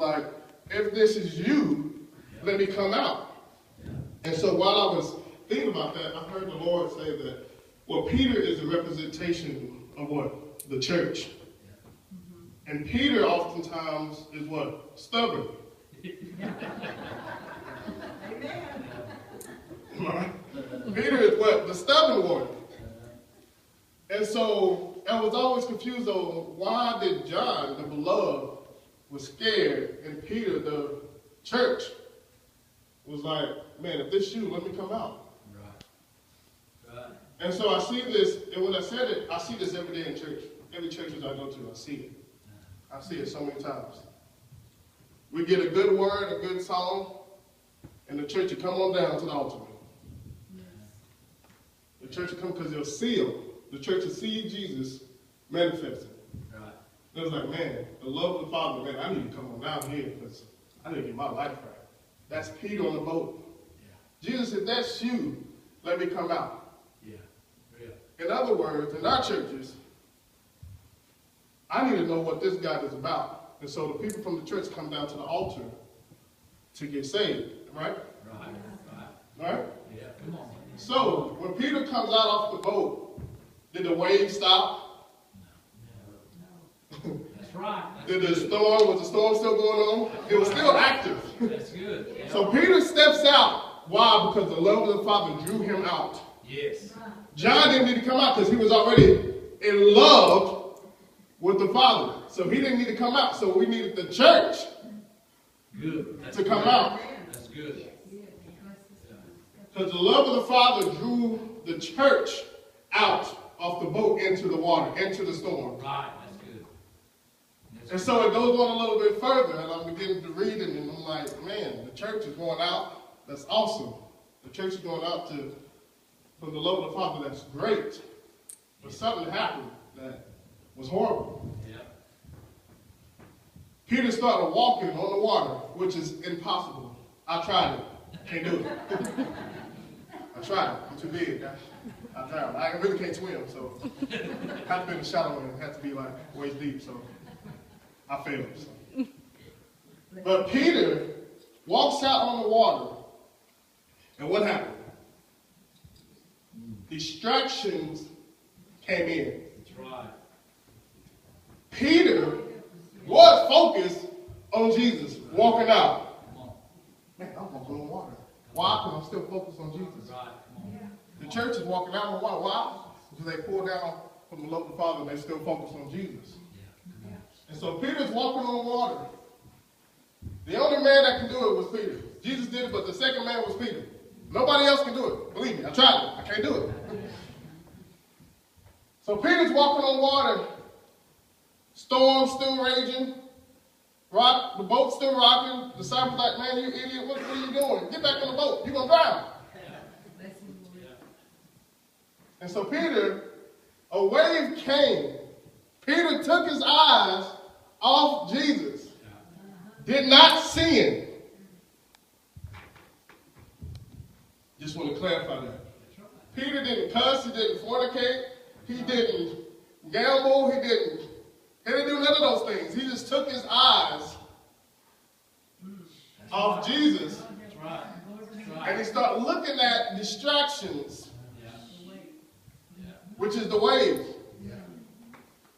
like, if this is you, let me come out. And so while I was thinking about that, I heard the Lord say that, well, Peter is a representation of what? The church. And Peter oftentimes is what? Stubborn. Right? Peter is what? The stubborn one. And so I was always confused on why did John, the beloved, was scared, and Peter, the church, was like, man, if this you, let me come out. Right. And so I see this, and when I said it, I see this every day in church. Every church I go to, I see it. I see it so many times. We get a good word, a good song, and the church will come on down to the altar. The church will come because they'll seal. The church will see Jesus manifested. Right. It was like, man, the love of the Father, man, I need to come on down here because I need to get my life right. That's Peter on the boat. Yeah. Jesus said, that's you. Let me come out. Yeah. Yeah. In other words, in our churches, I need to know what this God is about. And so the people from the church come down to the altar to get saved. Right? Right? Yeah. Come on. So when Peter comes out off the boat, did the waves stop? No. That's right. Did the storm, was the storm still going on? It was still active. That's good. Yeah. So Peter steps out. Why? Because the love of the Father drew him out. Yes. John didn't need to come out because he was already in love with the Father. So he didn't need to come out. So we needed the church to come out. That's good. Because the love of the Father drew the church out of the boat into the water, into the storm. Right, that's good. And so it goes on a little bit further, and I'm beginning to read it, and I'm like, man, the church is going out. That's awesome. The church is going out from the love of the Father. That's great. But something happened that was horrible. Yeah. Peter started walking on the water, which is impossible. I tried it. Can't do it. I tried it. I'm too big. I tried it. I really can't swim, so it had to be in the shallow end. It had to be like waist deep, so I failed. So. But Peter walks out on the water, and what happened? Distractions came in. That's right. Peter was focused on Jesus walking out. Man, I'm walking on water. Why? Because I'm still focused on Jesus. Right. The church is walking out on water. Why? Because they pour down from the love of the Father and they're still focused on Jesus. Yeah. And so Peter's walking on water. The only man that can do it was Peter. Jesus did it, but the second man was Peter. Nobody else can do it. Believe me, I tried it. I can't do it. So Peter's walking on water. Storm still raging. Rock, the boat's still rocking. The disciples like, man, you idiot, what are you doing? Get back on the boat. You're going to drown. And so Peter, a wave came. Peter took his eyes off Jesus. Did not see him. Just want to clarify that. Peter didn't cuss. He didn't fornicate. He didn't gamble. He didn't do none of those things. He just took his eyes off Jesus. That's right. And he started looking at distractions, which is the wave.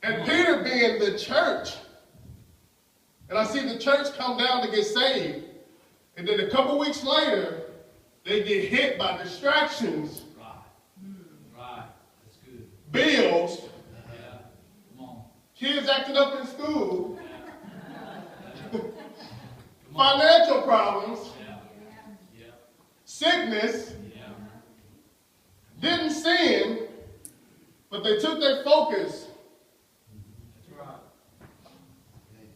And Peter being the church. And I see the church come down to get saved. And then a couple weeks later, they get hit by distractions. Right. That's good. Bills. Kids acting up in school, financial problems, sickness, didn't sin, but they took their focus.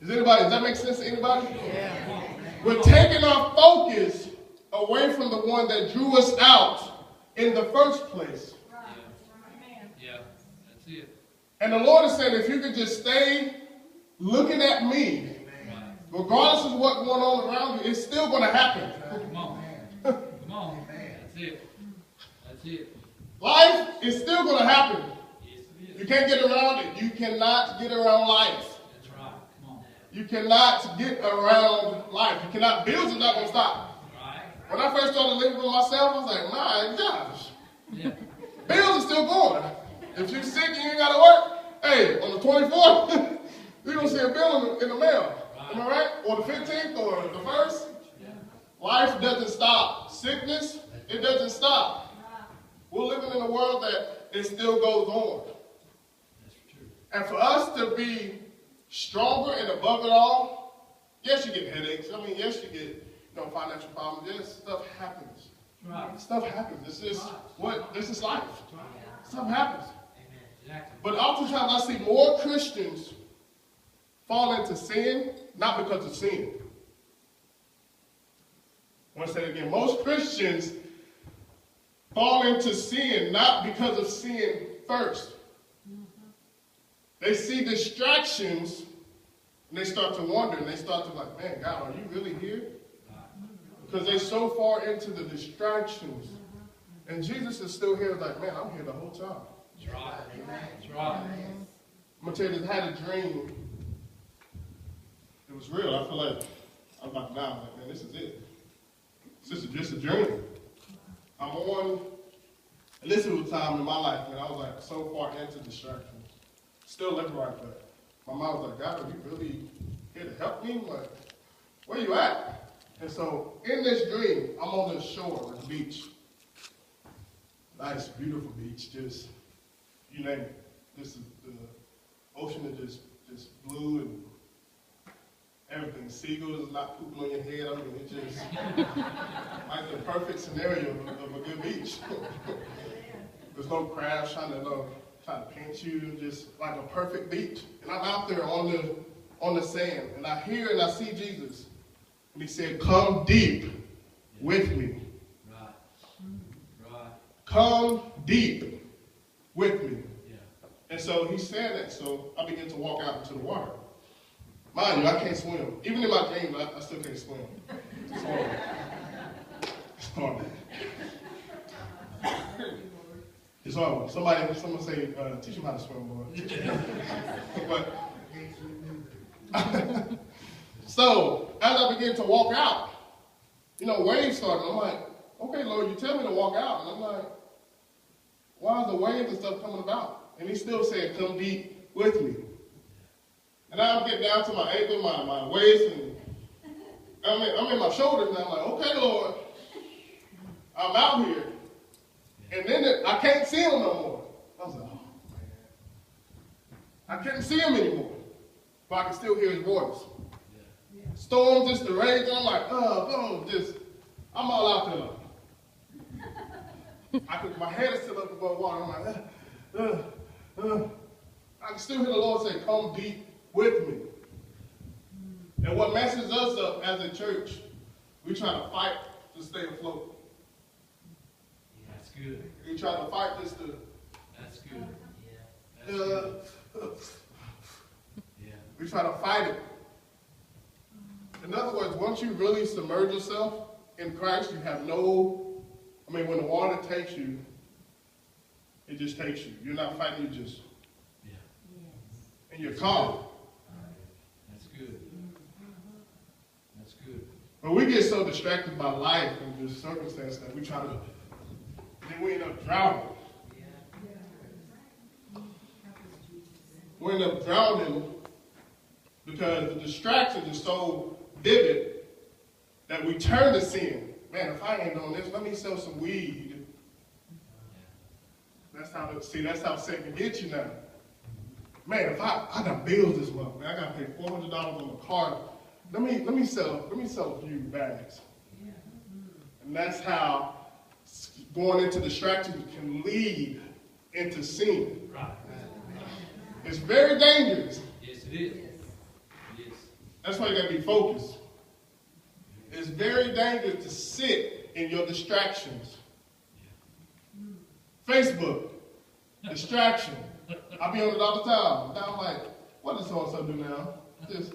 Does that make sense to anybody? Yeah. We're taking our focus away from the one that drew us out in the first place. Yeah, that's it. And the Lord is saying, if you could just stay looking at me, regardless of what's going on around you, it's still going to happen. Come on. Come on. That's it. That's it. Life is still going to happen. Yes, it is. You can't get around it. You cannot get around life. That's right. Come on. You cannot get around life. You cannot, bills are not going to stop. Right. When I first started living with myself, I was like, my gosh. Yeah. Bills are still going. If you're sick and you ain't got to work, hey, on the 24th, you're going to see a bill in the mail. Right. Am I right? Or the 15th or the 1st. Yeah. Life doesn't stop. Sickness, it doesn't stop. We're living in a world that it still goes on. That's true. And for us to be stronger and above it all, yes, you get headaches. I mean, yes, you get financial problems. Yes, stuff happens. Right. Stuff happens. This is life. Right. Stuff happens. Amen. Exactly. But oftentimes I see more Christians fall into sin, not because of sin. I want to say it again. Most Christians fall into sin, not because of sin first. They see distractions, and they start to wonder, and they start to like, man, God, are you really here? Because they're so far into the distractions. And Jesus is still here like, man, I'm here the whole time. That's right. That's right. I'm going to tell you this, I had a dream. It was real. I feel like I'm about to die. I'm like, man, this is it. This is just a dream. I'm on, and this was a time in my life when I was like so far into distractions. Still living right there. My mom was like, God, are you really here to help me? Like, where you at? And so in this dream, I'm on the shore, the beach. Nice, beautiful beach, just, you name it. This is the ocean is just blue and everything. Seagulls is not pooping on your head. I mean, it's just like the perfect scenario of a good beach. There's no crabs trying to pinch you, just like a perfect beach. And I'm out there on the sand, and I hear and I see Jesus. And he said, come deep with me. Right. Right. Come deep with me. Yeah. And so he said that, so I began to walk out into the water. Mind you, I can't swim. Even in my dreams, I still can't swim. It's hard. It's hard. It's hard. Someone say, teach him how to swim, boy. But, so, as I began to walk out, waves started. I'm like, okay, Lord, you tell me to walk out. And I'm like, why are the waves and stuff coming about? And he still said, come deep with me. And I'm getting down to my ankle, my waist, and I'm in my shoulders, and I'm like, okay, Lord, I'm out here. And then I can't see him no more. I was like, oh, man. I couldn't see him anymore, but I can still hear his voice. Yeah. Storm just the rage, and I'm like, I'm all out there. My head is still up above water. I'm like, I can still hear the Lord say, come deep with me. And what messes us up as a church, we try to fight to stay afloat. Yeah, that's good. We try to fight this to. That's good. Yeah. That's yeah. We try to fight it. In other words, once you really submerge yourself in Christ, you have when the water takes you, it just takes you. You're not fighting, you just. Yeah. And you're calm. But we get so distracted by life and just circumstances that then we end up drowning. We end up drowning because the distraction is so vivid that we turn to sin. Man, if I ain't doing this, let me sell some weed. That's how Satan gets you now. Man, if I got bills this month, man, I got to pay $400 on the car. Let me sell a few bags. Yeah. And that's how going into distraction can lead into sin. Right. It's very dangerous. Yes, it is. Yes. That's why you got to be focused. It's very dangerous to sit in your distractions. Yeah. Facebook, distraction. I be on it all the time. Now I'm like, what does so-and-so do now? Just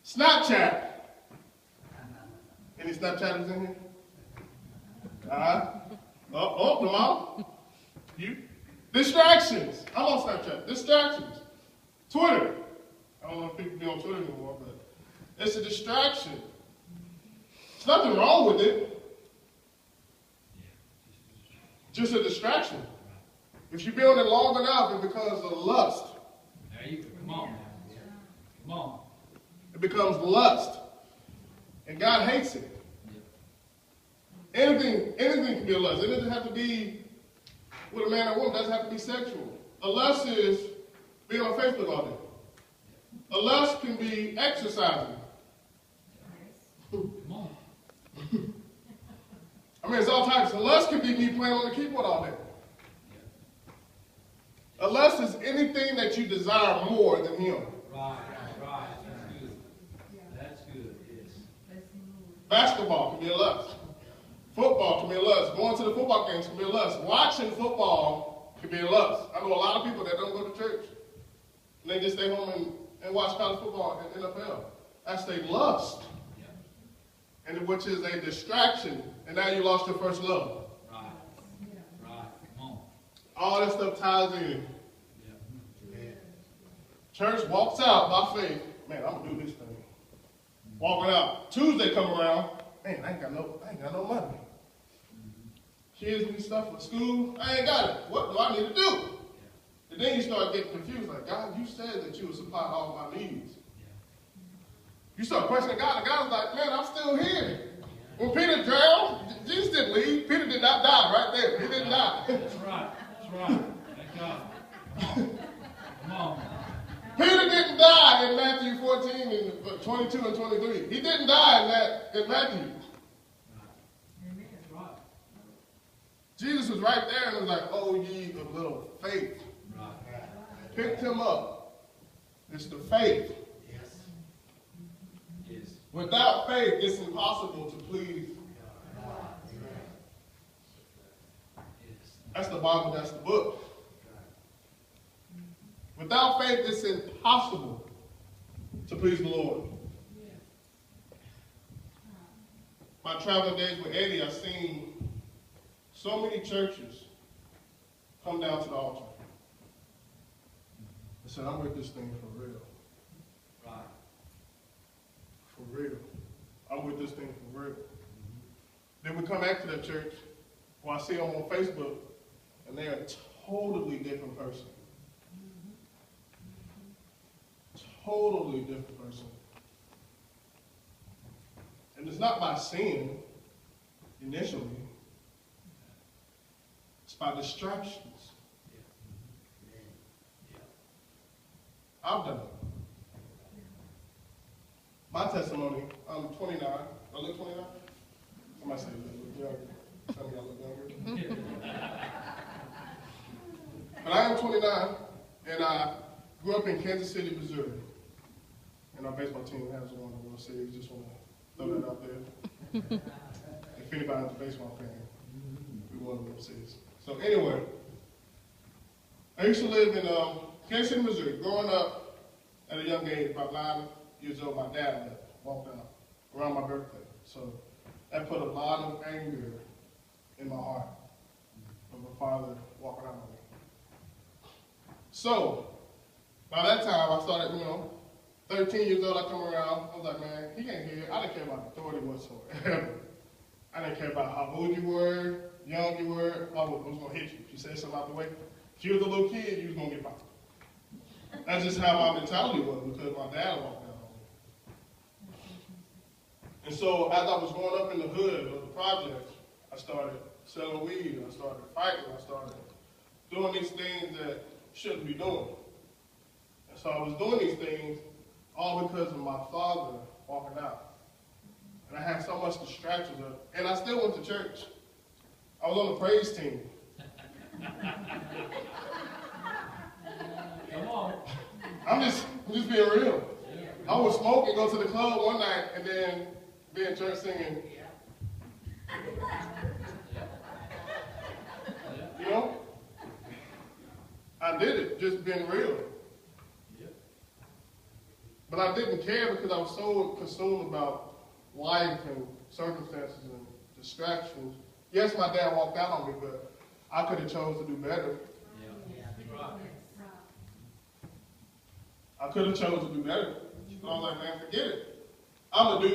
Snapchat. Any Snapchatters in here? The mom? You? Distractions. I'm on Snapchat. Distractions. Twitter. I don't know if people be on Twitter anymore, but It's a distraction. There's nothing wrong with it. Just a distraction. If you build it long enough, it becomes a lust. There you go. Come on. Come on. It becomes lust. And God hates it. Anything can be a lust. It doesn't have to be with a man or woman. It doesn't have to be sexual. A lust is being on Facebook all day. A lust can be exercising. Come on. I mean, it's all types. A lust can be me playing on the keyboard all day. A lust is anything that you desire more than him. Right. That's good. That's good, yes. Basketball can be a lust. Football can be a lust. Going to the football games can be a lust. Watching football can be a lust. I know a lot of people that don't go to church. And they just stay home and watch college football and NFL. That's their lust. Yeah. And which is a distraction. And now you lost your first love. Right. Come on. All that stuff ties in. Yeah. Church walks out by faith. Man, I'm going to do this thing. Walking out. Tuesday come around. Man, I ain't got no money. Kids need stuff for school. I ain't got it. What do I need to do? And then you start getting confused. Like, God, you said that you would supply all my needs. You start questioning God. And God's like, man, I'm still here. When Peter drowned, Jesus didn't leave. Peter did not die right there. He didn't die. That's right. Thank God. Come on. Peter didn't die in Matthew 14 and 22 and 23. He didn't die in Matthew. Jesus was right there and was like, oh, ye of little faith. Right. Picked him up. It's the faith. Yes. Without faith, it's impossible to please. That's the Bible, that's the book. Without faith, it's impossible to please the Lord. My traveling days with Eddie, I've seen so many churches come down to the altar. I said, I'm with this thing for real. Right. For real. I'm with this thing for real. Then we come back to that church, or I see them on Facebook, and they're a totally different person. Totally different person. And it's not by sin, initially. It's by distractions. I've done it. My testimony, I'm 29. I look 29? Somebody say I look younger. Tell me I look younger. But I am 29, and I grew up in Kansas City, Missouri. And our baseball team has won the World Series. Just want to throw that out there. If anybody's a baseball fan, we won the World Series. So anyway, I used to live in Kansas City, Missouri. Growing up at a young age, about 9 years old, my dad walked out around my birthday. So that put a lot of anger in my heart of my father walking out on me. So by that time, I started, 13 years old, I come around. I was like, man, he ain't here. I didn't care about authority whatsoever. I didn't care about how old you were, young you were. I was going to hit you. If you said something out the way. If you was a little kid, you was going to get popped. That's just how my mentality was because my dad walked out on me. And so as I was growing up in the hood of the projects, I started selling weed. I started fighting. I started doing these things that shouldn't be doing. And so I was doing these things all because of my father walking out. And I had so much distractions. And I still went to church. I was on the praise team. Come on. I'm just being real. I would smoke and go to the club one night and then be in church singing. I did it, just being real. But I didn't care because I was so consumed about life and circumstances and distractions. Yes, my dad walked out on me, but I could have chose to do better. I could have chose to do better. So I was like, man, forget it. I'm going to do